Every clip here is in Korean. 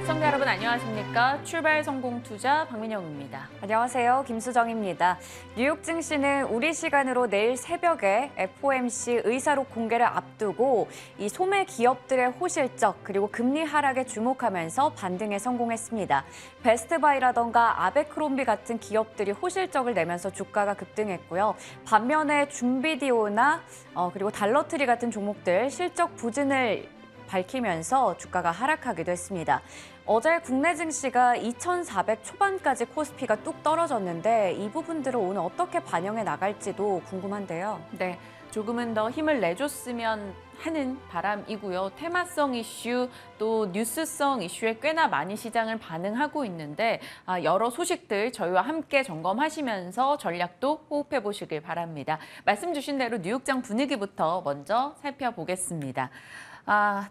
시청자 여러분 안녕하십니까? 출발 성공 투자 박민영입니다. 안녕하세요. 김수정입니다. 뉴욕 증시는 우리 시간으로 내일 새벽에 FOMC 의사록 공개를 앞두고 이 소매 기업들의 호실적 그리고 금리 하락에 주목하면서 반등에 성공했습니다. 베스트바이라던가 아베크롬비 같은 기업들이 호실적을 내면서 주가가 급등했고요. 반면에 줌비디오나 그리고 달러트리 같은 종목들 실적 부진을 밝히면서 주가가 하락하기도 했습니다. 어제 국내 증시가 2,400 초반까지 코스피가 뚝 떨어졌는데 이 부분들을 오늘 어떻게 반영해 나갈지도 궁금한데요. 네, 조금은 더 힘을 내줬으면 하는 바람이고요. 테마성 이슈 또 뉴스성 이슈에 꽤나 많이 시장을 반응하고 있는데 여러 소식들 저희와 함께 점검하시면서 전략도 호흡해 보시길 바랍니다. 말씀 주신 대로 뉴욕장 분위기부터 먼저 살펴보겠습니다.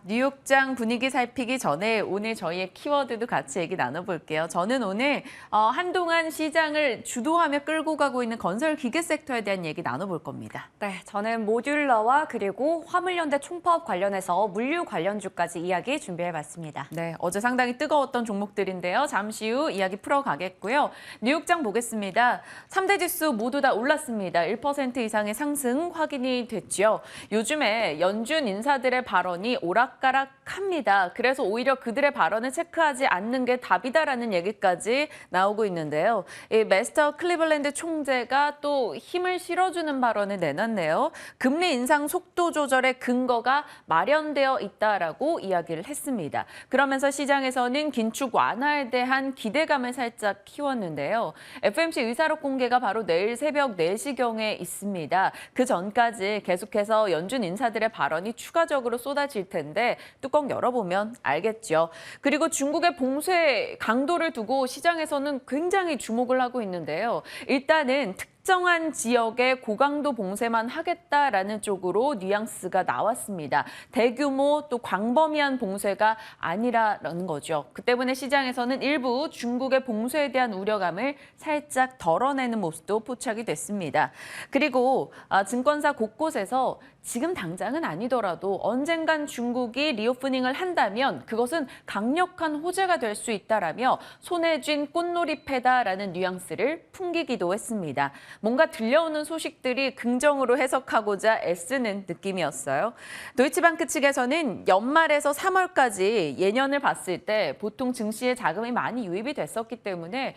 뉴욕장 분위기 살피기 전에 오늘 저희의 키워드도 같이 얘기 나눠볼게요. 저는 오늘 한동안 시장을 주도하며 끌고 가고 있는 건설 기계 섹터에 대한 얘기 나눠볼 겁니다. 네, 저는 모듈러와 그리고 화물연대 총파업 관련해서 물류 관련주까지 이야기 준비해봤습니다. 네, 어제 상당히 뜨거웠던 종목들인데요. 잠시 후 이야기 풀어가겠고요. 뉴욕장 보겠습니다. 3대 지수 모두 다 올랐습니다. 1% 이상의 상승 확인이 됐죠. 요즘에 연준 인사들의 발언이 오락가락합니다. 그래서 오히려 그들의 발언을 체크하지 않는 게 답이다라는 얘기까지 나오고 있는데요. 이 메스터 클리블랜드 총재가 또 힘을 실어주는 발언을 내놨네요. 금리 인상 속도 조절의 근거가 마련되어 있다라고 이야기를 했습니다. 그러면서 시장에서는 긴축 완화에 대한 기대감을 살짝 키웠는데요. FOMC 의사록 공개가 바로 내일 새벽 4시경에 있습니다. 그 전까지 계속해서 연준 인사들의 발언이 추가적으로 쏟아질 텐데 뚜껑 열어보면 알겠죠. 그리고 중국의 봉쇄 강도를 두고 시장에서는 굉장히 주목을 하고 있는데요. 일단은 특정한 지역에 고강도 봉쇄만 하겠다라는 쪽으로 뉘앙스가 나왔습니다. 대규모 또 광범위한 봉쇄가 아니라는 거죠. 그 때문에 시장에서는 일부 중국의 봉쇄에 대한 우려감을 살짝 덜어내는 모습도 포착이 됐습니다. 그리고 증권사 곳곳에서 지금 당장은 아니더라도 언젠간 중국이 리오프닝을 한다면 그것은 강력한 호재가 될 수 있다라며 손에 쥔 꽃놀이패다라는 뉘앙스를 풍기기도 했습니다. 뭔가 들려오는 소식들이 긍정으로 해석하고자 애쓰는 느낌이었어요. 도이치방크 측에서는 연말에서 3월까지 예년을 봤을 때 보통 증시에 자금이 많이 유입이 됐었기 때문에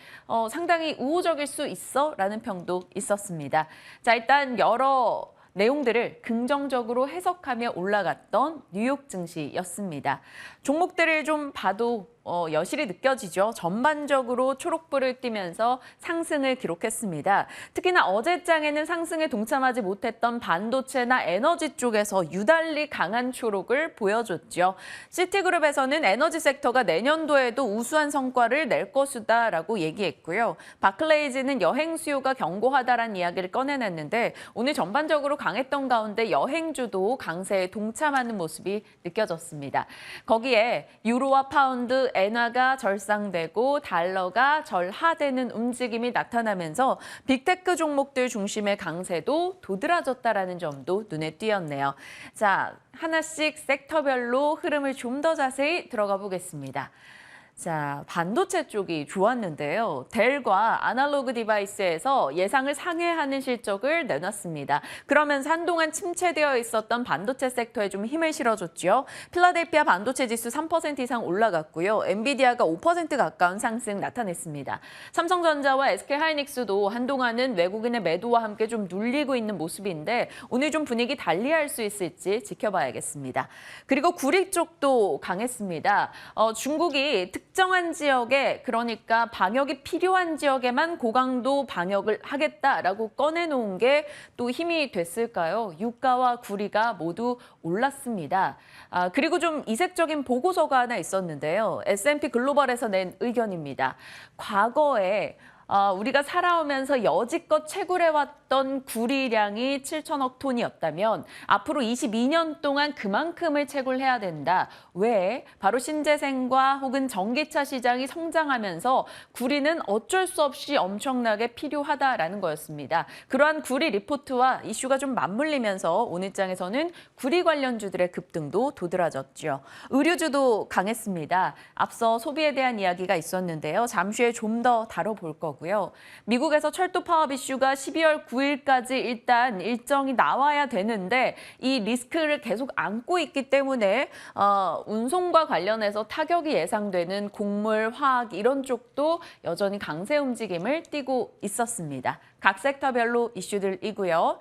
상당히 우호적일 수 있어라는 평도 있었습니다. 자, 일단 여러 내용들을 긍정적으로 해석하며 올라갔던 뉴욕 증시였습니다. 종목들을 좀 봐도 여실히 느껴지죠. 전반적으로 초록불을 띠면서 상승을 기록했습니다. 특히나 어제장에는 상승에 동참하지 못했던 반도체나 에너지 쪽에서 유달리 강한 초록을 보여줬죠. 시티그룹에서는 에너지 섹터가 내년도에도 우수한 성과를 낼 것이다라고 얘기했고요. 바클레이즈는 여행 수요가 견고하다라는 이야기를 꺼내냈는데 오늘 전반적으로 강했던 가운데 여행주도 강세에 동참하는 모습이 느껴졌습니다. 거기에 유로와 파운드, 엔화가 절상되고 달러가 절하되는 움직임이 나타나면서 빅테크 종목들 중심의 강세도 도드라졌다라는 점도 눈에 띄었네요. 자, 하나씩 섹터별로 흐름을 좀 더 자세히 들어가 보겠습니다. 자, 반도체 쪽이 좋았는데요. 델과 아날로그 디바이스에서 예상을 상회하는 실적을 내놨습니다. 그러면서 한동안 침체되어 있었던 반도체 섹터에 좀 힘을 실어줬죠. 필라델피아 반도체 지수 3% 이상 올라갔고요. 엔비디아가 5% 가까운 상승 나타냈습니다. 삼성전자와 SK하이닉스도 한동안은 외국인의 매도와 함께 좀 눌리고 있는 모습인데 오늘 좀 분위기 달리할 수 있을지 지켜봐야겠습니다. 그리고 구리 쪽도 강했습니다. 중국이 특정한 지역에 그러니까 방역이 필요한 지역에만 고강도 방역을 하겠다라고 꺼내놓은 게 또 힘이 됐을까요? 유가와 구리가 모두 올랐습니다. 그리고 좀 이색적인 보고서가 하나 있었는데요. S&P 글로벌에서 낸 의견입니다. 과거에 우리가 살아오면서 여지껏 채굴해왔던 구리량이 7천억 톤이었다면 앞으로 22년 동안 그만큼을 채굴해야 된다. 왜? 바로 신재생과 혹은 전기차 시장이 성장하면서 구리는 어쩔 수 없이 엄청나게 필요하다라는 거였습니다. 그러한 구리 리포트와 이슈가 좀 맞물리면서 오늘장에서는 구리 관련주들의 급등도 도드라졌죠. 의류주도 강했습니다. 앞서 소비에 대한 이야기가 있었는데요. 잠시 후에 좀 더 다뤄볼 거고요. 미국에서 철도 파업 이슈가 12월 9일까지 일단 일정이 나와야 되는데 이 리스크를 계속 안고 있기 때문에 운송과 관련해서 타격이 예상되는 곡물, 화학 이런 쪽도 여전히 강세 움직임을 띠고 있었습니다. 각 섹터별로 이슈들이고요.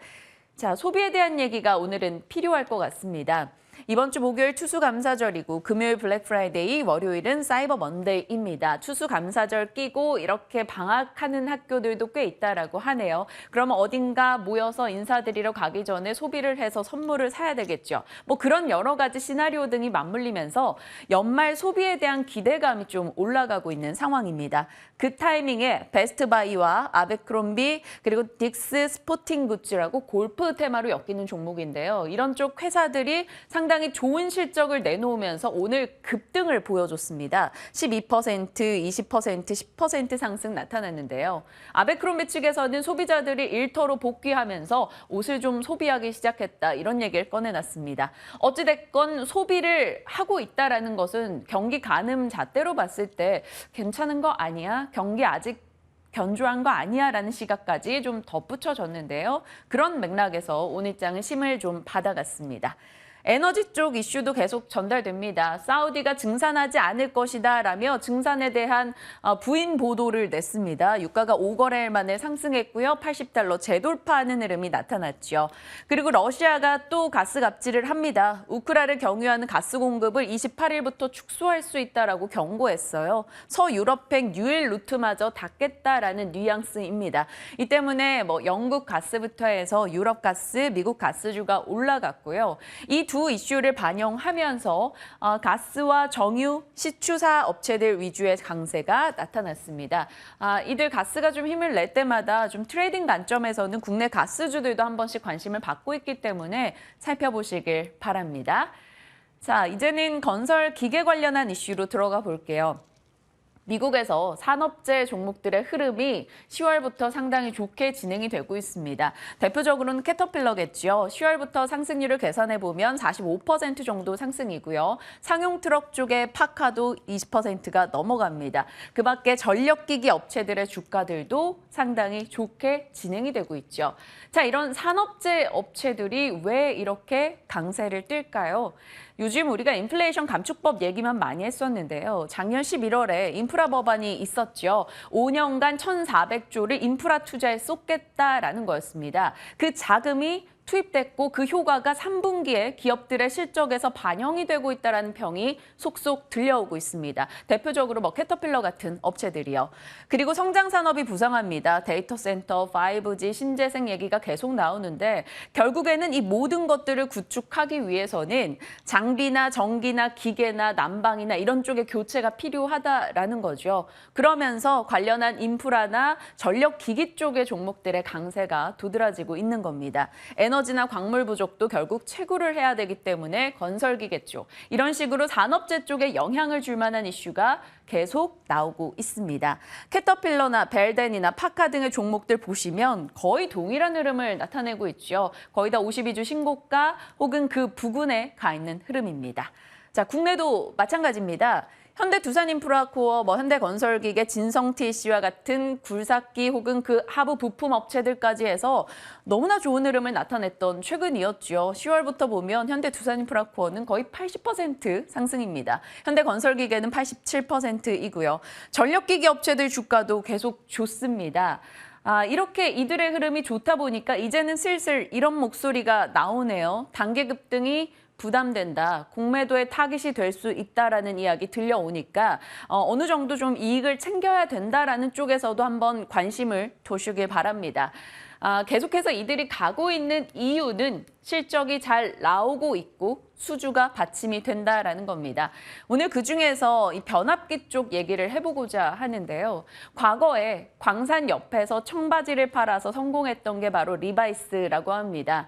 자, 소비에 대한 얘기가 오늘은 필요할 것 같습니다. 이번 주 목요일 추수감사절이고 금요일 블랙 프라이데이, 월요일은 사이버 먼데이입니다. 추수감사절 끼고 이렇게 방학하는 학교들도 꽤 있다라고 하네요. 그러면 어딘가 모여서 인사드리러 가기 전에 소비를 해서 선물을 사야 되겠죠. 뭐 그런 여러 가지 시나리오 등이 맞물리면서 연말 소비에 대한 기대감이 좀 올라가고 있는 상황입니다. 그 타이밍에 베스트바이와 아베크롬비 그리고 딕스 스포팅 굿즈라고 골프 테마로 엮이는 종목인데요. 이런 쪽 회사들이 상당히 좋은 실적을 내놓으면서 오늘 급등을 보여줬습니다. 12%, 20%, 10% 상승 나타났는데요. 아베크롬비 측에서는 소비자들이 일터로 복귀하면서 옷을 좀 소비하기 시작했다. 이런 얘기를 꺼내놨습니다. 어찌됐건 소비를 하고 있다는 것은 경기 가늠 잣대로 봤을 때 괜찮은 거 아니야? 경기 아직 견조한 거 아니야? 라는 시각까지 좀 덧붙여졌는데요. 그런 맥락에서 오늘장은 힘을 좀 받아갔습니다. 에너지 쪽 이슈도 계속 전달됩니다. 사우디가 증산하지 않을 것이다 라며 증산에 대한 부인 보도를 냈습니다. 유가가 5거래일 만에 상승했고요. 80달러 재돌파하는 흐름이 나타났죠. 그리고 러시아가 또 가스 갑질을 합니다. 우크라를 경유하는 가스 공급을 28일부터 축소할 수 있다라고 경고했어요. 서유럽행 유일 루트마저 닫겠다라는 뉘앙스입니다. 이 때문에 영국 가스부터 해서 유럽 가스, 미국 가스주가 올라갔고요. 이 두 이슈를 반영하면서 가스와 정유, 시추사 업체들 위주의 강세가 나타났습니다. 이들 가스가 좀 힘을 낼 때마다 좀 트레이딩 관점에서는 국내 가스주들도 한 번씩 관심을 받고 있기 때문에 살펴보시길 바랍니다. 자, 이제는 건설 기계 관련한 이슈로 들어가 볼게요. 미국에서 산업재 종목들의 흐름이 10월부터 상당히 좋게 진행이 되고 있습니다. 대표적으로는 캐터필러겠죠. 10월부터 상승률을 계산해 보면 45% 정도 상승이고요. 상용 트럭 쪽의 파카도 20%가 넘어갑니다. 그 밖에 전력기기 업체들의 주가들도 상당히 좋게 진행이 되고 있죠. 자, 이런 산업재 업체들이 왜 이렇게 강세를 띨까요? 요즘 우리가 인플레이션 감축법 얘기만 많이 했었는데요. 작년 11월에 인프라 법안이 있었죠. 5년간 1,400조를 인프라 투자에 쏟겠다라는 거였습니다. 그 자금이 투입됐고 그 효과가 3분기에 기업들의 실적에서 반영이 되고 있다는 평이 속속 들려오고 있습니다. 대표적으로 캐터필러 같은 업체들이요. 그리고 성장 산업이 부상합니다. 데이터 센터, 5G, 신재생 얘기가 계속 나오는데 결국에는 이 모든 것들을 구축하기 위해서는 장비나 전기나 기계나 난방이나 이런 쪽의 교체가 필요하다라는 거죠. 그러면서 관련한 인프라나 전력 기기 쪽의 종목들의 강세가 도드라지고 있는 겁니다. 에너지나 광물 부족도 결국 채굴을 해야 되기 때문에 건설기계 쪽, 이런 식으로 산업재 쪽에 영향을 줄 만한 이슈가 계속 나오고 있습니다. 캐터필러나 벨덴이나 파카 등의 종목들 보시면 거의 동일한 흐름을 나타내고 있죠. 거의 다 52주 신고가 혹은 그 부근에 가 있는 흐름입니다. 자, 국내도 마찬가지입니다. 현대두산인프라코어, 현대건설기계, 진성TC와 같은 굴삭기 혹은 그 하부 부품 업체들까지 해서 너무나 좋은 흐름을 나타냈던 최근이었죠. 10월부터 보면 현대두산인프라코어는 거의 80% 상승입니다. 현대건설기계는 87%이고요. 전력기기 업체들 주가도 계속 좋습니다. 이렇게 이들의 흐름이 좋다 보니까 이제는 슬슬 이런 목소리가 나오네요. 단계 급등이 부담된다, 공매도의 타깃이 될 수 있다라는 이야기 들려오니까 어느 정도 좀 이익을 챙겨야 된다라는 쪽에서도 한번 관심을 두시길 바랍니다. 계속해서 이들이 가고 있는 이유는 실적이 잘 나오고 있고 수주가 받침이 된다라는 겁니다. 오늘 그중에서 이 변압기 쪽 얘기를 해보고자 하는데요. 과거에 광산 옆에서 청바지를 팔아서 성공했던 게 바로 리바이스라고 합니다.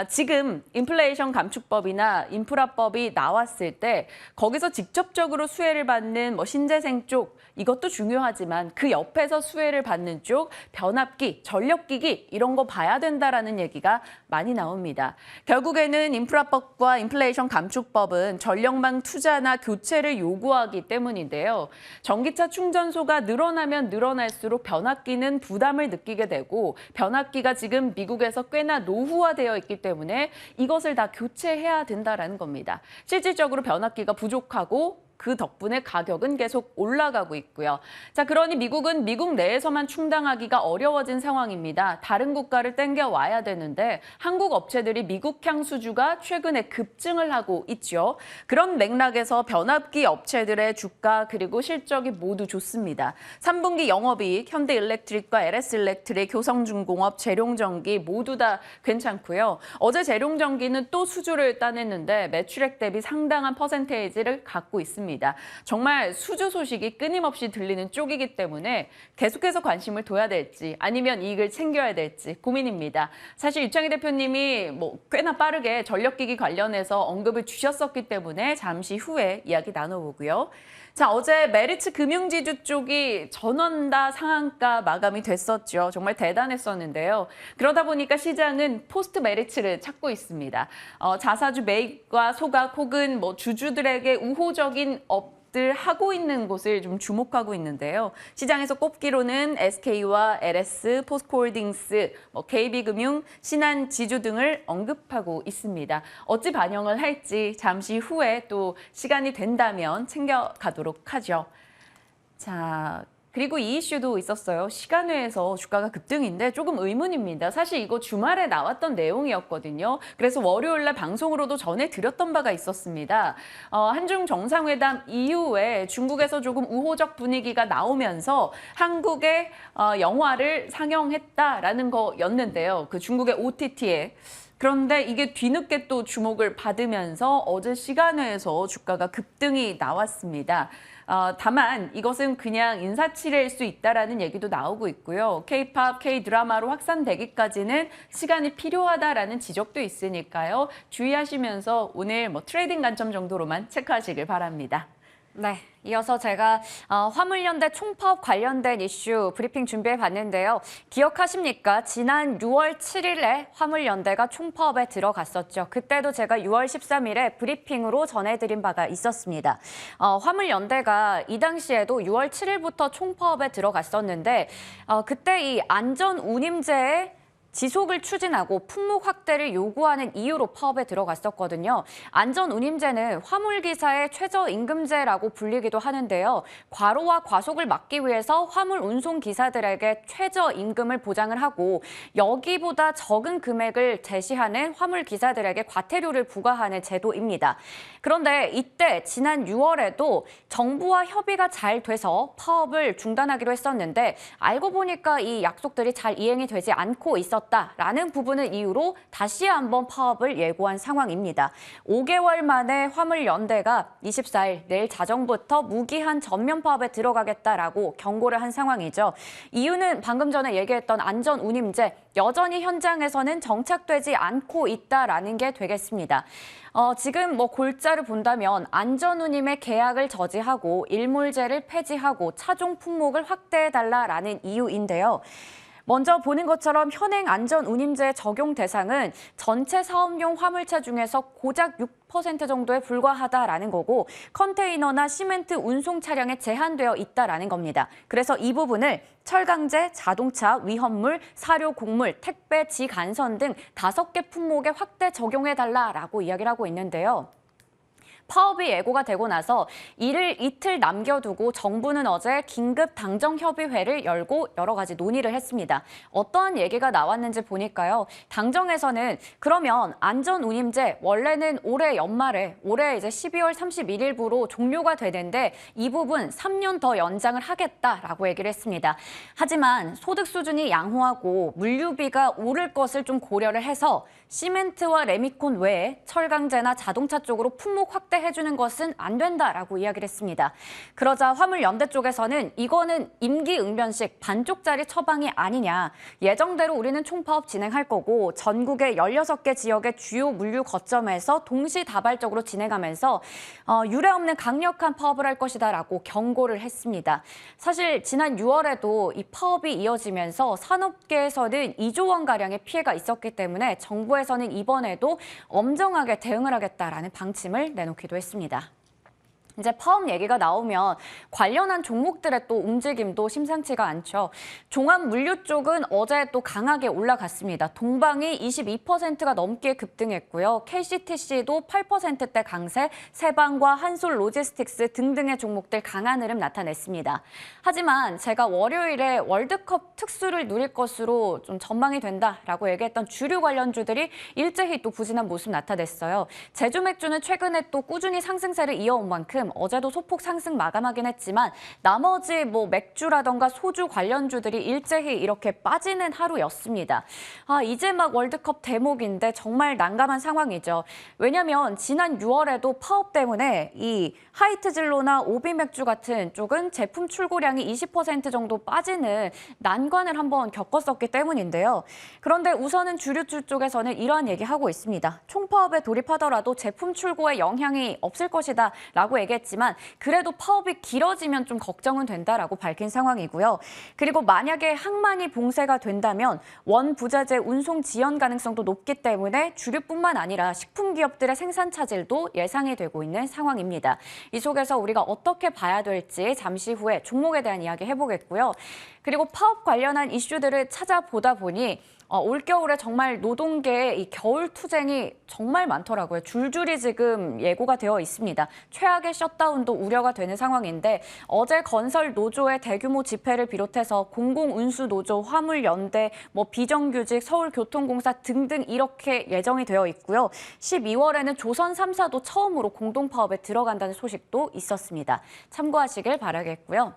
지금 인플레이션 감축법이나 인프라법이 나왔을 때 거기서 직접적으로 수혜를 받는 신재생 쪽 이것도 중요하지만 그 옆에서 수혜를 받는 쪽 변압기, 전력기기 이런 거 봐야 된다라는 얘기가 많이 나옵니다. 결국에는 인프라법과 인플레이션 감축법은 전력망 투자나 교체를 요구하기 때문인데요. 전기차 충전소가 늘어나면 늘어날수록 변압기는 부담을 느끼게 되고 변압기가 지금 미국에서 꽤나 노후화되어 있기 때문에 이것을 다 교체해야 된다라는 겁니다. 실질적으로 변압기가 부족하고 그 덕분에 가격은 계속 올라가고 있고요. 자, 그러니 미국은 미국 내에서만 충당하기가 어려워진 상황입니다. 다른 국가를 땡겨와야 되는데 한국 업체들이 미국향 수주가 최근에 급증을 하고 있죠. 그런 맥락에서 변압기 업체들의 주가 그리고 실적이 모두 좋습니다. 3분기 영업이익 현대일렉트릭과 LS일렉트릭, 교성중공업, 재룡전기 모두 다 괜찮고요. 어제 재룡전기는 또 수주를 따냈는데 매출액 대비 상당한 퍼센테이지를 갖고 있습니다. 정말 수주 소식이 끊임없이 들리는 쪽이기 때문에 계속해서 관심을 둬야 될지 아니면 이익을 챙겨야 될지 고민입니다. 사실 유창희 대표님이 꽤나 빠르게 전력기기 관련해서 언급을 주셨었기 때문에 잠시 후에 이야기 나눠보고요. 자, 어제 메리츠 금융지주 쪽이 전원다 상한가 마감이 됐었죠. 정말 대단했었는데요. 그러다 보니까 시장은 포스트 메리츠를 찾고 있습니다. 자사주 매입과 소각 혹은 주주들에게 우호적인 업들 하고 있는 곳을 좀 주목하고 있는데요. 시장에서 꼽기로는 SK와 LS, 포스코홀딩스, KB금융, 신한지주 등을 언급하고 있습니다. 어찌 반영을 할지 잠시 후에 또 시간이 된다면 챙겨가도록 하죠. 자, 그리고 이 이슈도 있었어요. 시간외에서 주가가 급등인데 조금 의문입니다. 사실 이거 주말에 나왔던 내용이었거든요. 그래서 월요일 날 방송으로도 전해드렸던 바가 있었습니다. 한중 정상회담 이후에 중국에서 조금 우호적 분위기가 나오면서 한국의 영화를 상영했다라는 거였는데요. 그 중국의 OTT에. 그런데 이게 뒤늦게 또 주목을 받으면서 어제 시간외에서 주가가 급등이 나왔습니다. 다만 이것은 그냥 인사치레일 수 있다라는 얘기도 나오고 있고요. K-팝, K-드라마로 확산되기까지는 시간이 필요하다라는 지적도 있으니까요. 주의하시면서 오늘 트레이딩 관점 정도로만 체크하시길 바랍니다. 네, 이어서 제가 화물연대 총파업 관련된 이슈 브리핑 준비해 봤는데요. 기억하십니까? 지난 6월 7일에 화물연대가 총파업에 들어갔었죠. 그때도 제가 6월 13일에 브리핑으로 전해드린 바가 있었습니다. 화물연대가 이 당시에도 6월 7일부터 총파업에 들어갔었는데 그때 이 안전운임제에 지속을 추진하고 품목 확대를 요구하는 이유로 파업에 들어갔었거든요. 안전운임제는 화물기사의 최저임금제라고 불리기도 하는데요. 과로와 과속을 막기 위해서 화물 운송기사들에게 최저임금을 보장을 하고 여기보다 적은 금액을 제시하는 화물기사들에게 과태료를 부과하는 제도입니다. 그런데 이때 지난 6월에도 정부와 협의가 잘 돼서 파업을 중단하기로 했었는데 알고 보니까 이 약속들이 잘 이행이 되지 않고 있었다라는 부분을 이유로 다시 한번 파업을 예고한 상황입니다. 5개월 만에 화물연대가 24일 내일 자정부터 무기한 전면 파업에 들어가겠다라고 경고를 한 상황이죠. 이유는 방금 전에 얘기했던 안전운임제 여전히 현장에서는 정착되지 않고 있다라는 게 되겠습니다. 지금 골자를 본다면 안전운임의 계약을 저지하고 일몰제를 폐지하고 차종 품목을 확대해달라라는 이유인데요. 먼저 보는 것처럼 현행 안전운임제 적용 대상은 전체 사업용 화물차 중에서 고작 6% 정도에 불과하다라는 거고 컨테이너나 시멘트 운송 차량에 제한되어 있다라는 겁니다. 그래서 이 부분을 철강제, 자동차, 위험물, 사료, 곡물, 택배, 지간선 등 5개 품목에 확대 적용해달라라고 이야기를 하고 있는데요. 파업이 예고가 되고 나서 이를 이틀 남겨두고 정부는 어제 긴급 당정협의회를 열고 여러 가지 논의를 했습니다. 어떠한 얘기가 나왔는지 보니까요. 당정에서는 그러면 안전운임제 원래는 올해 연말에 올해 이제 12월 31일부로 종료가 되는데 이 부분 3년 더 연장을 하겠다라고 얘기를 했습니다. 하지만 소득 수준이 양호하고 물류비가 오를 것을 좀 고려를 해서 시멘트와 레미콘 외에 철강제나 자동차 쪽으로 품목 확대해주는 것은 안 된다라고 이야기를 했습니다. 그러자 화물연대 쪽에서는 이거는 임기응변식 반쪽짜리 처방이 아니냐. 예정대로 우리는 총파업 진행할 거고 전국의 16개 지역의 주요 물류 거점에서 동시다발적으로 진행하면서 유례없는 강력한 파업을 할 것이다라고 경고를 했습니다. 사실 지난 6월에도 이 파업이 이어지면서 산업계에서는 2조 원가량의 피해가 있었기 때문에 정부에서는 이번에도 엄정하게 대응을 하겠다라는 방침을 내놓기도 했습니다. 이제 파업 얘기가 나오면 관련한 종목들의 또 움직임도 심상치가 않죠. 종합물류 쪽은 어제 또 강하게 올라갔습니다. 동방이 22%가 넘게 급등했고요. KCTC도 8%대 강세, 세방과 한솔로지스틱스 등등의 종목들 강한 흐름 나타냈습니다. 하지만 제가 월요일에 월드컵 특수를 누릴 것으로 좀 전망이 된다라고 얘기했던 주류 관련주들이 일제히 또 부진한 모습 나타냈어요. 제주맥주는 최근에 또 꾸준히 상승세를 이어온 만큼 어제도 소폭 상승 마감하긴 했지만 나머지 맥주라던가 소주 관련주들이 일제히 이렇게 빠지는 하루였습니다. 이제 막 월드컵 대목인데 정말 난감한 상황이죠. 왜냐하면 지난 6월에도 파업 때문에 이 하이트진로나 오비맥주 같은 쪽은 제품 출고량이 20% 정도 빠지는 난관을 한번 겪었었기 때문인데요. 그런데 우선은 주류주 쪽에서는 이러한 얘기하고 있습니다. 총파업에 돌입하더라도 제품 출고에 영향이 없을 것이다 라고 얘기했지만 그래도 파업이 길어지면 좀 걱정은 된다라고 밝힌 상황이고요. 그리고 만약에 항만이 봉쇄가 된다면 원부자재 운송 지연 가능성도 높기 때문에 주류뿐만 아니라 식품 기업들의 생산 차질도 예상이 되고 있는 상황입니다. 이 속에서 우리가 어떻게 봐야 될지 잠시 후에 종목에 대한 이야기 해보겠고요. 그리고 파업 관련한 이슈들을 찾아보다 보니 올겨울에 정말 노동계의 이 겨울 투쟁이 정말 많더라고요. 줄줄이 지금 예고가 되어 있습니다. 최악의 셧다운도 우려가 되는 상황인데 어제 건설 노조의 대규모 집회를 비롯해서 공공운수노조, 화물연대, 비정규직, 서울교통공사 등등 이렇게 예정이 되어 있고요. 12월에는 조선 3사도 처음으로 공동파업에 들어간다는 소식도 있었습니다. 참고하시길 바라겠고요.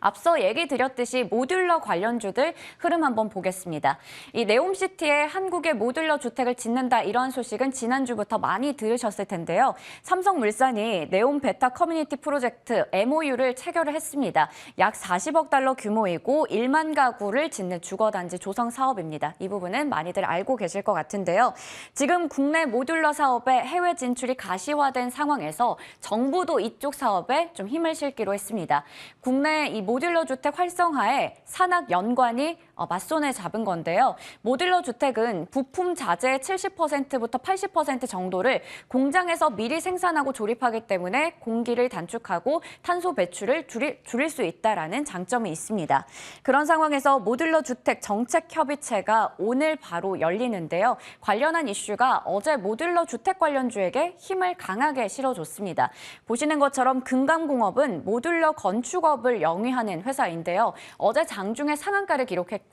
앞서 얘기 드렸듯이 모듈러 관련주들 흐름 한번 보겠습니다. 이 네옴시티에 한국의 모듈러 주택을 짓는다 이런 소식은 지난주부터 많이 들으셨을 텐데요. 삼성물산이 네옴 베타 커뮤니티 프로젝트 MOU를 체결을 했습니다. 약 40억 달러 규모이고 1만 가구를 짓는 주거단지 조성 사업입니다. 이 부분은 많이들 알고 계실 것 같은데요. 지금 국내 모듈러 사업에 해외 진출이 가시화된 상황에서 정부도 이쪽 사업에 좀 힘을 실기로 했습니다. 국내 이 모듈러 주택 활성화에 산학 연관이 맞손을 잡은 건데요. 모듈러 주택은 부품 자재의 70%부터 80% 정도를 공장에서 미리 생산하고 조립하기 때문에 공기를 단축하고 탄소 배출을 줄일 수 있다라는 장점이 있습니다. 그런 상황에서 모듈러 주택 정책협의체가 오늘 바로 열리는데요. 관련한 이슈가 어제 모듈러 주택 관련주에게 힘을 강하게 실어줬습니다. 보시는 것처럼 금강공업은 모듈러 건축업을 영위하는 회사인데요. 어제 장중에 상한가를 기록했고요.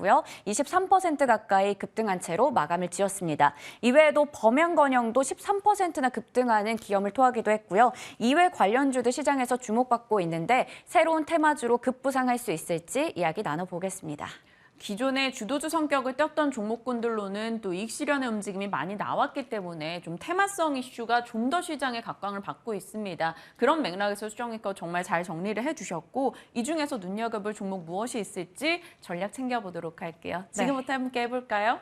23% 가까이 급등한 채로 마감을 지었습니다. 이외에도 범양건영도 13%나 급등하는 기염을 토하기도 했고요. 이외 관련주도 시장에서 주목받고 있는데 새로운 테마주로 급부상할 수 있을지 이야기 나눠보겠습니다. 기존의 주도주 성격을 띄었던 종목군들로는 또 이익 실현의 움직임이 많이 나왔기 때문에 좀 테마성 이슈가 좀 더 시장의 각광을 받고 있습니다. 그런 맥락에서 수정이거 정말 잘 정리를 해주셨고 이 중에서 눈여겨볼 종목 무엇이 있을지 전략 챙겨보도록 할게요. 지금부터 함께 해볼까요?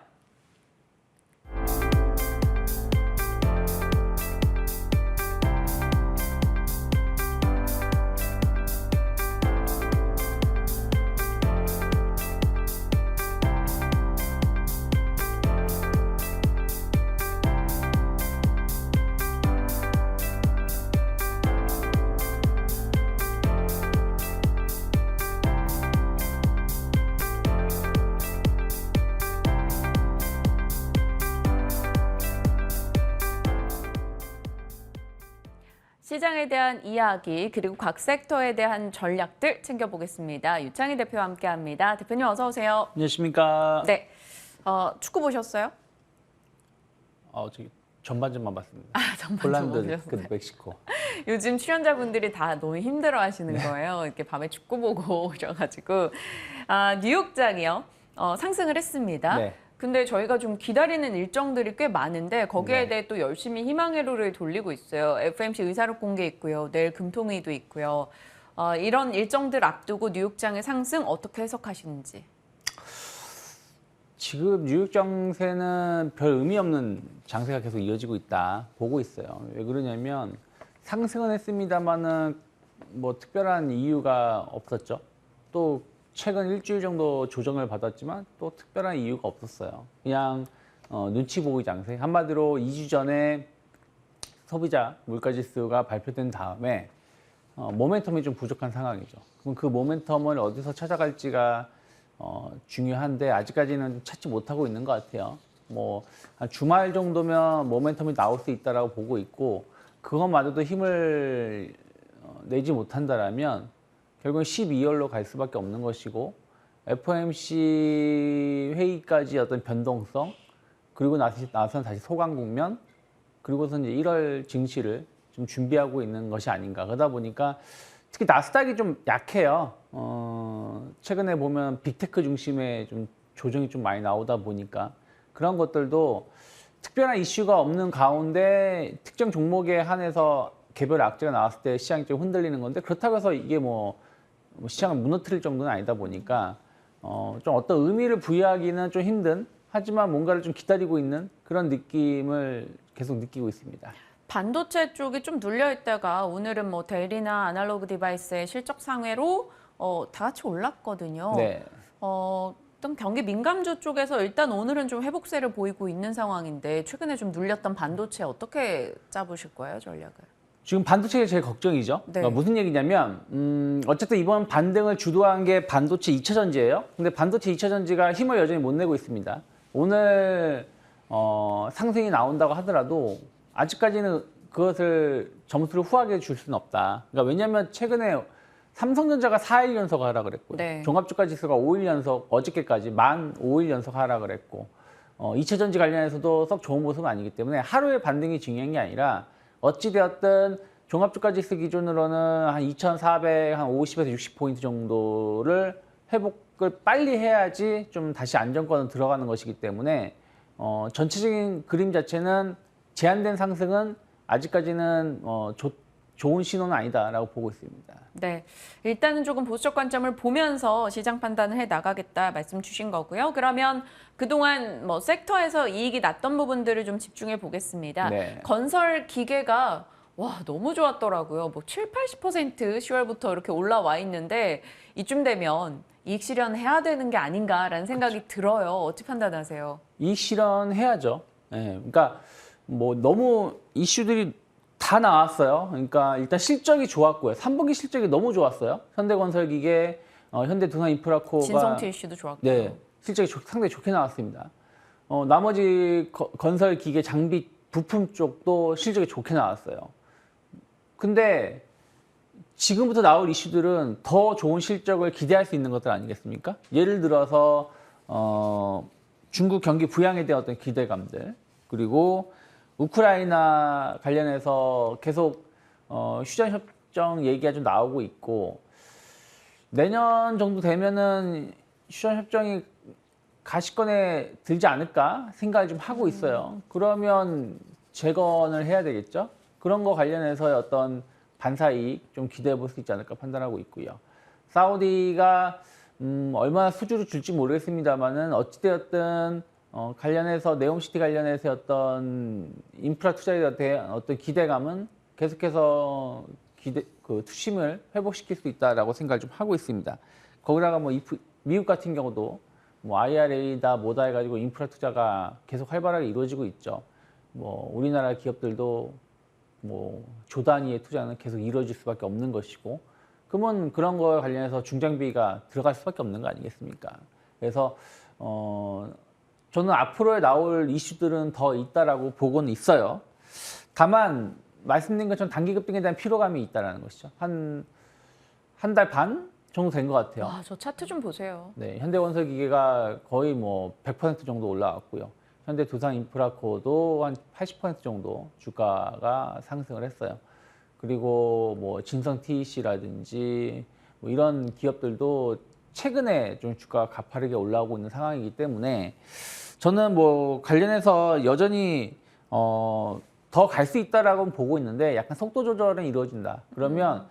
시장에 대한 이야기 그리고 각 섹터에 대한 전략들 챙겨보겠습니다. 유창희 대표와 함께합니다. 대표님 어서 오세요. 안녕하십니까. 네, 축구 보셨어요? 저기 전반전만 봤습니다. 전반전 폴란드, 보셨어요? 멕시코. 요즘 출연자분들이 다 너무 힘들어하시는 거예요. 이렇게 밤에 축구 보고 오셔가지고 뉴욕장이요 상승을 했습니다. 네. 근데 저희가 좀 기다리는 일정들이 꽤 많은데 거기에 네. 대해 또 열심히 희망회로를 돌리고 있어요. FMC 의사록 공개 있고요. 내일 금통위도 있고요. 이런 일정들 앞두고 뉴욕장의 상승 어떻게 해석하시는지. 지금 뉴욕 장세는 별 의미 없는 장세가 계속 이어지고 있다 보고 있어요. 왜 그러냐면 상승은 했습니다만은 뭐 특별한 이유가 없었죠. 또 최근 일주일 정도 조정을 받았지만 또 특별한 이유가 없었어요. 그냥 눈치 보기 장세. 한마디로 2주 전에 소비자 물가지수가 발표된 다음에 모멘텀이 좀 부족한 상황이죠. 그럼 그 모멘텀을 어디서 찾아갈지가 중요한데 아직까지는 찾지 못하고 있는 것 같아요. 뭐 한 주말 정도면 모멘텀이 나올 수 있다라고 보고 있고 그것마저도 힘을 내지 못한다라면 결국은 12월로 갈 수밖에 없는 것이고 FOMC 회의까지 어떤 변동성 그리고 나서는 다시 소강 국면 그리고서 이제 1월 증시를 좀 준비하고 있는 것이 아닌가. 그러다 보니까 특히 나스닥이 좀 약해요. 최근에 보면 빅테크 중심의 좀 조정이 좀 많이 나오다 보니까 그런 것들도 특별한 이슈가 없는 가운데 특정 종목에 한해서 개별 악재가 나왔을 때 시장이 좀 흔들리는 건데 그렇다고 해서 이게 뭐 시장을 무너뜨릴 정도는 아니다 보니까 좀 어떤 의미를 부여하기는 좀 힘든 하지만 뭔가를 좀 기다리고 있는 그런 느낌을 계속 느끼고 있습니다. 반도체 쪽이 좀 눌려 있다가 오늘은 뭐 델이나 아날로그 디바이스의 실적 상회로 다 같이 올랐거든요. 네. 어떤 경기 민감주 쪽에서 일단 오늘은 좀 회복세를 보이고 있는 상황인데 최근에 좀 눌렸던 반도체 어떻게 짜보실 거예요, 전략을? 지금 반도체가 제일 걱정이죠. 네. 그러니까 무슨 얘기냐면 어쨌든 이번 반등을 주도한 게 반도체 2차 전지예요. 근데 반도체 2차 전지가 힘을 여전히 못 내고 있습니다. 오늘 상승이 나온다고 하더라도 아직까지는 그것을 점수를 후하게 줄 수는 없다. 그러니까 왜냐하면 최근에 삼성전자가 4일 연속 하라 그랬고요. 네. 종합주가 지수가 5일 연속 어저께까지 만 5일 연속 하라 그랬고 2차 전지 관련해서도 썩 좋은 모습은 아니기 때문에 하루의 반등이 중요한 게 아니라 어찌되었든 종합주가 지수 기준으로는 한 2,450에서 60포인트 정도를 회복을 빨리 해야지 좀 다시 안정권으로 들어가는 것이기 때문에 전체적인 그림 자체는 제한된 상승은 아직까지는 좋은 신호는 아니다라고 보고 있습니다. 네, 일단은 조금 보수적 관점을 보면서 시장 판단을 해 나가겠다 말씀 주신 거고요. 그러면 그동안 뭐 섹터에서 이익이 났던 부분들을 좀 집중해 보겠습니다. 네. 건설 기계가 와 너무 좋았더라고요. 뭐 7, 80% 10월부터 이렇게 올라와 있는데 이쯤 되면 이익 실현해야 되는 게 아닌가라는 생각이 들어요. 어떻게 판단하세요? 이익 실현해야죠. 예, 그러니까 뭐 너무 이슈들이 다 나왔어요. 그러니까 일단 실적이 좋았고요. 3분기 실적이 너무 좋았어요. 현대건설기계, 현대두산인프라코가 진성티 이슈도 좋았고요. 네, 실적이 상당히 좋게 나왔습니다. 나머지 건설기계 장비 부품 쪽도 실적이 좋게 나왔어요. 근데 지금부터 나올 이슈들은 더 좋은 실적을 기대할 수 있는 것들 아니겠습니까? 예를 들어서 중국 경기 부양에 대한 어떤 기대감들 그리고 우크라이나 관련해서 계속 휴전협정 얘기가 좀 나오고 있고 내년 정도 되면은 휴전협정이 가시권에 들지 않을까 생각을 좀 하고 있어요. 그러면 재건을 해야 되겠죠. 그런 거 관련해서 어떤 반사이익 좀 기대해 볼 수 있지 않을까 판단하고 있고요. 사우디가 얼마나 수주를 줄지 모르겠습니다만은 어찌되었든 관련해서 네옴시티 관련해서 어떤 인프라 투자에 대한 어떤 기대감은 계속해서 투심을 회복시킬 수 있다라고 생각을 좀 하고 있습니다. 거기다가 뭐 미국 같은 경우도 뭐 IRA다 뭐다 해가지고 인프라 투자가 계속 활발하게 이루어지고 있죠. 뭐 우리나라 기업들도 뭐 조 단위의 투자는 계속 이루어질 수밖에 없는 것이고 그러면 그런 거에 관련해서 중장비가 들어갈 수밖에 없는 거 아니겠습니까? 그래서 저는 앞으로에 나올 이슈들은 더 있다라고 보고는 있어요. 다만 말씀드린 것처럼 단기 급등에 대한 피로감이 있다라는 것이죠. 한 달 반 정도 된 것 같아요. 와, 저 차트 좀 보세요. 네, 현대건설기계가 거의 뭐 100% 정도 올라왔고요. 현대두산인프라코도 한 80% 정도 주가가 상승을 했어요. 그리고 뭐 진성 TEC라든지 뭐 이런 기업들도 최근에 좀 주가가 가파르게 올라오고 있는 상황이기 때문에 저는 뭐 관련해서 여전히 더 갈 수 있다라고 보고 있는데 약간 속도 조절은 이루어진다. 그러면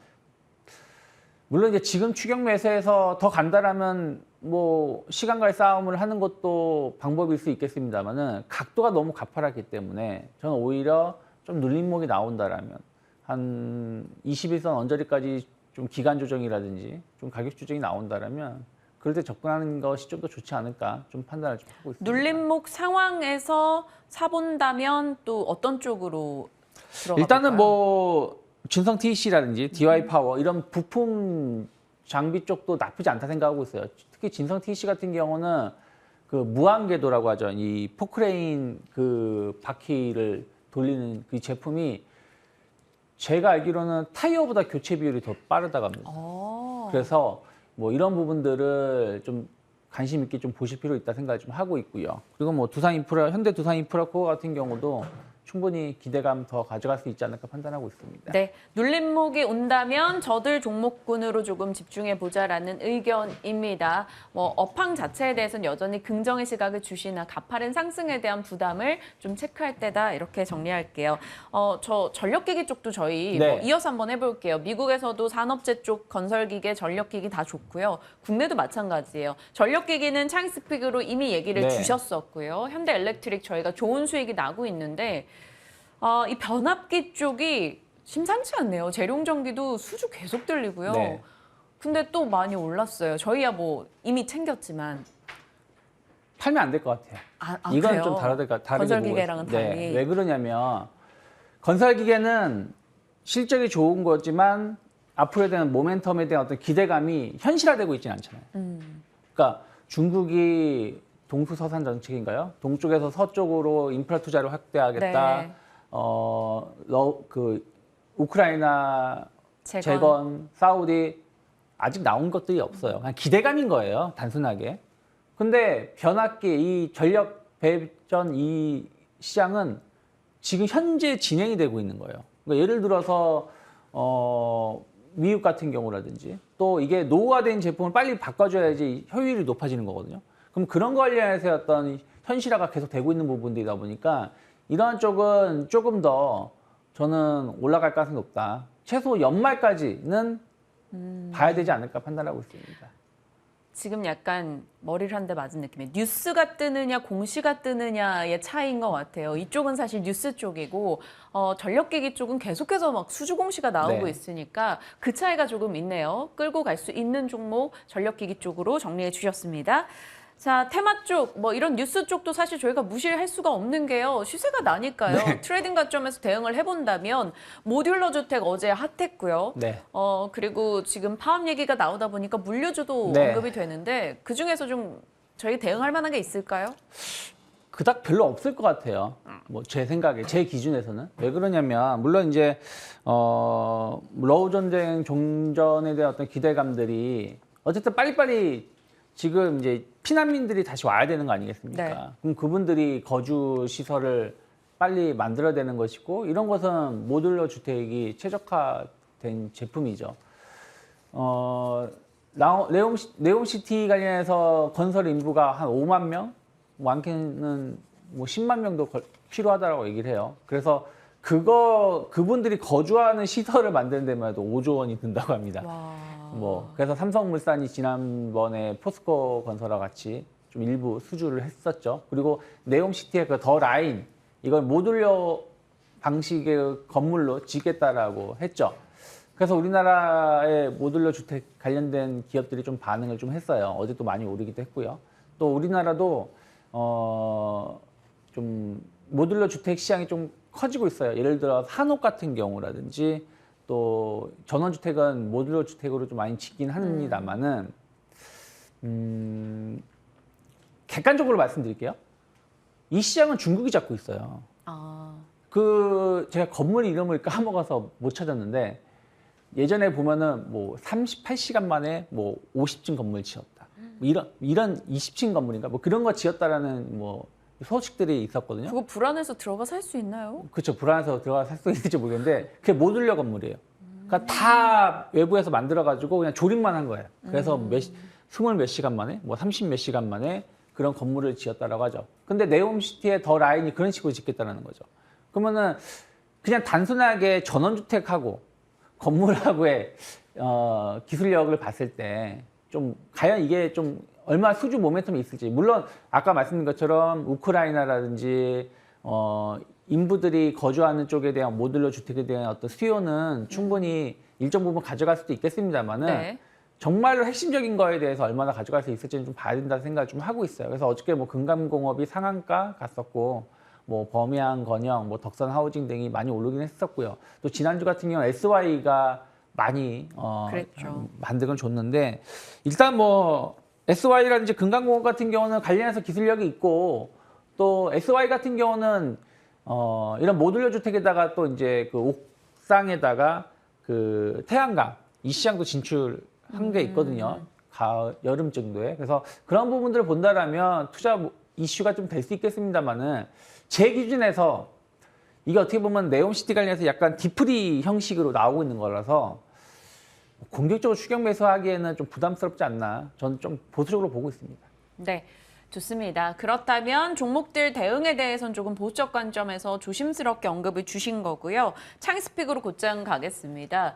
물론 이제 지금 추격 매수해서 더 간다라면 뭐 시간과의 싸움을 하는 것도 방법일 수 있겠습니다만은 각도가 너무 가파랐기 때문에 저는 오히려 좀 눌림목이 나온다라면 한 21선 언저리까지 좀 기간 조정이라든지 좀 가격 조정이 나온다라면 그럴 때 접근하는 것이 좀 더 좋지 않을까 좀 판단을 좀 하고 있습니다. 눌림목 상황에서 사본다면 또 어떤 쪽으로 들어가 일단은 볼까요? 뭐 진성 TEC라든지 DY 파워 이런 부품 장비 쪽도 나쁘지 않다 생각하고 있어요. 특히 진성 TEC 같은 경우는 그 무한 궤도라고 하죠. 이 포크레인 그 바퀴를 돌리는 그 제품이 제가 알기로는 타이어보다 교체 비율이 더 빠르다고 합니다. 그래서 뭐 이런 부분들을 좀 관심 있게 좀 보실 필요 있다 생각을 좀 하고 있고요. 그리고 뭐 현대두산인프라 코어 같은 경우도 충분히 기대감 더 가져갈 수 있지 않을까 판단하고 있습니다. 네, 눌림목이 온다면 저들 종목군으로 조금 집중해 보자라는 의견입니다. 뭐 업황 자체에 대해서는 여전히 긍정의 시각을 주시나 가파른 상승에 대한 부담을 좀 체크할 때다 이렇게 정리할게요. 저 전력기기 쪽도 저희 네. 뭐 이어서 한번 해볼게요. 미국에서도 산업재 쪽 건설기계, 전력기기 다 좋고요. 국내도 마찬가지예요. 전력기기는 차익스픽으로 이미 얘기를 네. 주셨었고요. 현대엘렉트릭 저희가 좋은 수익이 나고 있는데 이 변압기 쪽이 심상치 않네요. 재룡전기도 수주 계속 들리고요. 네. 근데 또 많이 올랐어요. 저희야 뭐 이미 챙겼지만. 팔면 안 될 것 같아요. 이건 그래요? 좀 다르게 건설기계랑은 보고 있어요. 달리. 네. 왜 그러냐면 건설기계는 실적이 좋은 거지만 앞으로에 대한 모멘텀에 대한 어떤 기대감이 현실화되고 있지는 않잖아요. 그러니까 중국이 동수서산 정책인가요? 동쪽에서 서쪽으로 인프라 투자를 확대하겠다. 네. 그 우크라이나 재건, 사우디 아직 나온 것들이 없어요. 그냥 기대감인 거예요, 단순하게. 근데 변압기, 이 전력 배전 이 시장은 지금 현재 진행이 되고 있는 거예요. 그러니까 예를 들어서 미국 같은 경우라든지 또 이게 노후화된 제품을 빨리 바꿔줘야지 효율이 높아지는 거거든요. 그럼 그런 관련해서 어떤 현실화가 계속 되고 있는 부분들이다 보니까 이러한 쪽은 조금 더 저는 올라갈 가능성이 높다. 최소 연말까지는 봐야 되지 않을까 판단하고 있습니다. 지금 약간 머리를 한 대 맞은 느낌이에요. 뉴스가 뜨느냐 공시가 뜨느냐의 차이인 것 같아요. 이쪽은 사실 뉴스 쪽이고 전력기기 쪽은 계속해서 막 수주 공시가 나오고 네. 있으니까 그 차이가 조금 있네요. 끌고 갈 수 있는 종목 전력기기 쪽으로 정리해 주셨습니다. 자, 테마 쪽, 뭐 이런 뉴스 쪽도 사실 저희가 무시할 수가 없는 게요. 시세가 나니까요. 네. 트레이딩 관점에서 대응을 해본다면 모듈러 주택 어제 핫했고요. 네. 그리고 지금 파업 얘기가 나오다 보니까 물류주도 네. 언급이 되는데 그중에서 좀 저희 대응할 만한 게 있을까요? 그닥 별로 없을 것 같아요. 뭐 제 생각에, 제 기준에서는. 왜 그러냐면 물론 이제 러우 전쟁 종전에 대한 어떤 기대감들이 어쨌든 빨리빨리 지금 이제 피난민들이 다시 와야 되는 거 아니겠습니까? 네. 그럼 그분들이 거주 시설을 빨리 만들어야 되는 것이고 이런 것은 모듈러 주택이 최적화된 제품이죠. 네옴시티 관련해서 건설 인구가 한 5만 명, 많게는 뭐 10만 명도 필요하다고 얘기를 해요. 그래서 그분들이 거주하는 시설을 만드는 데만 해도 5조 원이 든다고 합니다. 그래서 삼성물산이 지난번에 포스코 건설과 같이 좀 일부 수주를 했었죠. 그리고 네옴시티의 그 더 라인, 이걸 모듈러 방식의 건물로 짓겠다라고 했죠. 그래서 우리나라의 모듈러 주택 관련된 기업들이 좀 반응을 좀 했어요. 어제 또 많이 오르기도 했고요. 또 우리나라도 좀 모듈러 주택 시장이 좀 커지고 있어요. 예를 들어 한옥 같은 경우라든지 또 전원주택은 모듈러 주택으로 좀 많이 짓긴 합니다만은 객관적으로 말씀드릴게요. 이 시장은 중국이 잡고 있어요. 그 제가 건물 이름을 까먹어서 못 찾았는데 예전에 보면은 뭐 38시간 만에 뭐 50층 건물 지었다. 뭐 이런 20층 건물인가 뭐 그런 거 지었다라는 뭐 소식들이 있었거든요. 그거 불안해서 들어가 살 수 있나요? 그렇죠. 불안해서 들어가 살 수 있는지 모르겠는데 그게 모듈러 건물이에요. 그러니까 다 외부에서 만들어가지고 그냥 조립만 한 거예요. 그래서 20 몇 시간 만에, 뭐 30 몇 시간 만에 그런 건물을 지었다라고 하죠. 근데 네옴시티의 더 라인이 그런 식으로 짓겠다는 거죠. 그러면은 그냥 단순하게 전원주택하고 건물하고의 기술력을 봤을 때 좀 과연 이게 좀 얼마나 수주 모멘텀이 있을지. 물론 아까 말씀드린 것처럼 우크라이나라든지 인부들이 거주하는 쪽에 대한 모듈러 주택에 대한 어떤 수요는 충분히 일정 부분 가져갈 수도 있겠습니다만은 네. 정말로 핵심적인 거에 대해서 얼마나 가져갈 수 있을지는 좀 봐야 된다는 생각을 좀 하고 있어요. 그래서 어저께 뭐 금감공업이 상한가 갔었고, 뭐 범양, 건영, 뭐 덕선 하우징 등이 많이 오르긴 했었고요. 또 지난주 같은 경우는 SY가 많이 그랬죠. 만들건 줬는데 일단 뭐 SY라든지 금강공업 같은 경우는 관련해서 기술력이 있고 또 SY 같은 경우는 이런 모듈러 주택에다가 또 이제 그 옥상에다가 그 태양광 이 시장도 진출한 게 있거든요. 가을 여름 정도에. 그래서 그런 부분들을 본다라면 투자 이슈가 좀 될 수 있겠습니다만은 제 기준에서 이게 어떻게 보면 네옴시티 관련해서 약간 디프리 형식으로 나오고 있는 거라서 공격적으로 추격 매수하기에는 좀 부담스럽지 않나. 저는 좀 보수적으로 보고 있습니다. 네. 좋습니다. 그렇다면 종목들 대응에 대해서는 조금 보수적 관점에서 조심스럽게 언급을 주신 거고요. 창스픽으로 곧장 가겠습니다.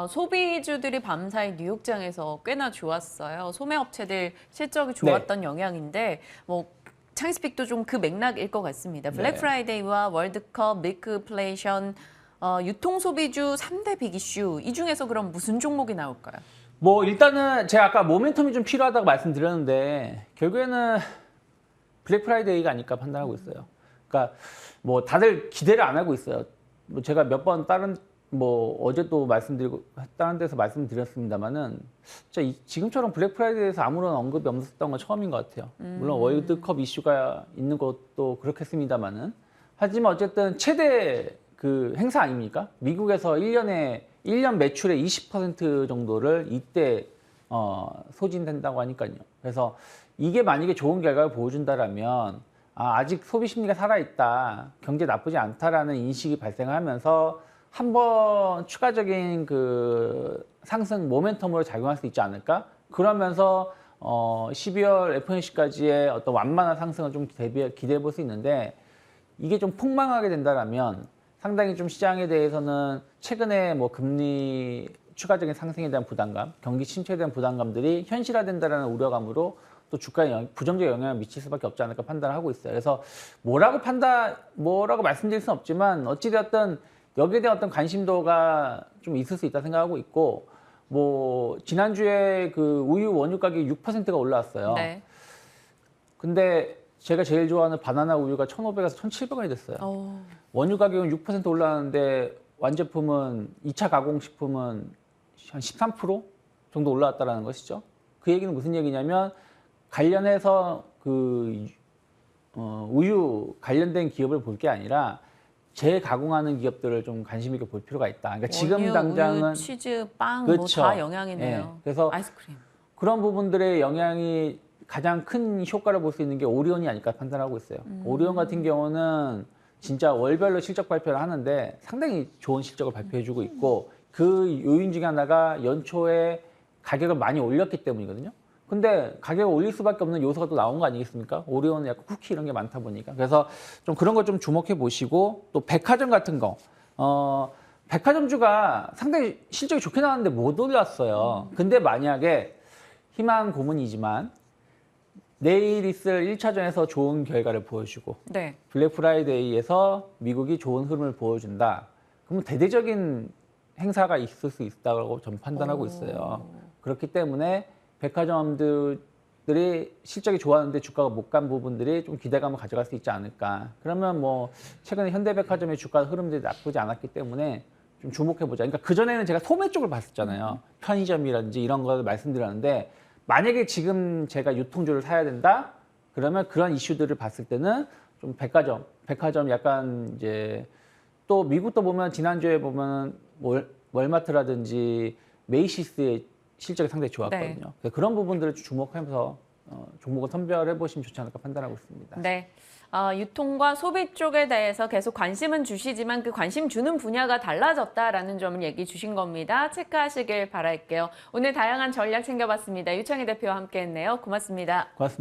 소비주들이 밤사이 뉴욕장에서 꽤나 좋았어요. 소매업체들 실적이 좋았던 영향인데 뭐 창스픽도 좀 그 맥락일 것 같습니다. 블랙 프라이데이와 월드컵, 밀크플레이션, 유통소비주 3대 빅 이슈 이 중에서 그럼 무슨 종목이 나올까요? 뭐 일단은 제가 아까 모멘텀이 좀 필요하다고 말씀드렸는데 결국에는 블랙 프라이데이가 아닐까 판단하고 있어요. 그러니까 뭐 다들 기대를 안 하고 있어요. 뭐 제가 몇 번 다른 뭐 어제도 말씀드리고 다른 데서 말씀드렸습니다만은 진짜 지금처럼 블랙 프라이데이에서 아무런 언급이 없었던 건 처음인 것 같아요. 물론 월드컵 이슈가 있는 것도 그렇겠습니다만은 하지만 어쨌든 최대 그 행사 아닙니까? 미국에서 1년 매출의 20% 정도를 이때 소진된다고 하니까요. 그래서 이게 만약에 좋은 결과를 보여준다라면 아직 소비 심리가 살아있다, 경제 나쁘지 않다라는 인식이 발생하면서 한번 추가적인 그 상승 모멘텀으로 작용할 수 있지 않을까? 그러면서 12월 FOMC까지의 어떤 완만한 상승을 좀 기대해 볼 수 있는데 이게 좀 폭망하게 된다라면 상당히 좀 시장에 대해서는 최근에 뭐 금리 추가적인 상승에 대한 부담감, 경기 침체에 대한 부담감들이 현실화된다라는 우려감으로 또 주가에 부정적 영향을 미칠 수밖에 없지 않을까 판단을 하고 있어요. 그래서 뭐라고 말씀드릴 수는 없지만 어찌되었든 여기에 대한 어떤 관심도가 좀 있을 수 있다 생각하고 있고 뭐 지난주에 그 우유 원유 가격이 6%가 올라왔어요. 네. 근데 제가 제일 좋아하는 바나나 우유가 1,500에서 1,700원이 됐어요. 원유 가격은 6% 올라왔는데 완제품은 2차 가공식품은 한 13% 정도 올라왔다는 것이죠. 그 얘기는 무슨 얘기냐면 관련해서 그 우유 관련된 기업을 볼 게 아니라 재가공하는 기업들을 좀 관심 있게 볼 필요가 있다. 그러니까 지금 원유, 당장은 우유, 치즈, 빵 그렇죠. 뭐 다 영향이네요. 네. 그래서 아이스크림. 그런 부분들의 영향이 가장 큰 효과를 볼 수 있는 게 오리온이 아닐까 판단하고 있어요. 오리온 같은 경우는 진짜 월별로 실적 발표를 하는데 상당히 좋은 실적을 발표해주고 있고 그 요인 중에 하나가 연초에 가격을 많이 올렸기 때문이거든요. 근데 가격을 올릴 수밖에 없는 요소가 또 나온 거 아니겠습니까? 오리온은 약간 쿠키 이런 게 많다 보니까. 그래서 좀 그런 거 좀 주목해 보시고 또 백화점 같은 거. 백화점주가 상당히 실적이 좋게 나왔는데 못 올랐어요. 근데 만약에 희망 고문이지만 내일 있을 1차전에서 좋은 결과를 보여주고 네. 블랙 프라이데이에서 미국이 좋은 흐름을 보여준다. 그러면 대대적인 행사가 있을 수 있다고 저는 판단하고 있어요. 그렇기 때문에 백화점들이 실적이 좋았는데 주가가 못 간 부분들이 좀 기대감을 가져갈 수 있지 않을까. 그러면 뭐 최근에 현대백화점의 주가 흐름들이 나쁘지 않았기 때문에 좀 주목해보자. 그러니까 그전에는 제가 소매 쪽을 봤었잖아요. 편의점이라든지 이런 걸 말씀드렸는데 만약에 지금 제가 유통주를 사야 된다? 그러면 그런 이슈들을 봤을 때는 좀 백화점 약간 이제 또 미국도 보면 지난주에 보면 월마트라든지 메이시스의 실적이 상당히 좋았거든요. 그런 부분들을 주목하면서 종목을 선별해 보시면 좋지 않을까 판단하고 있습니다. 네. 유통과 소비 쪽에 대해서 계속 관심은 주시지만 그 관심 주는 분야가 달라졌다라는 점을 얘기 주신 겁니다. 체크하시길 바랄게요. 오늘 다양한 전략 챙겨봤습니다. 유창희 대표와 함께했네요. 고맙습니다. 고맙습니다.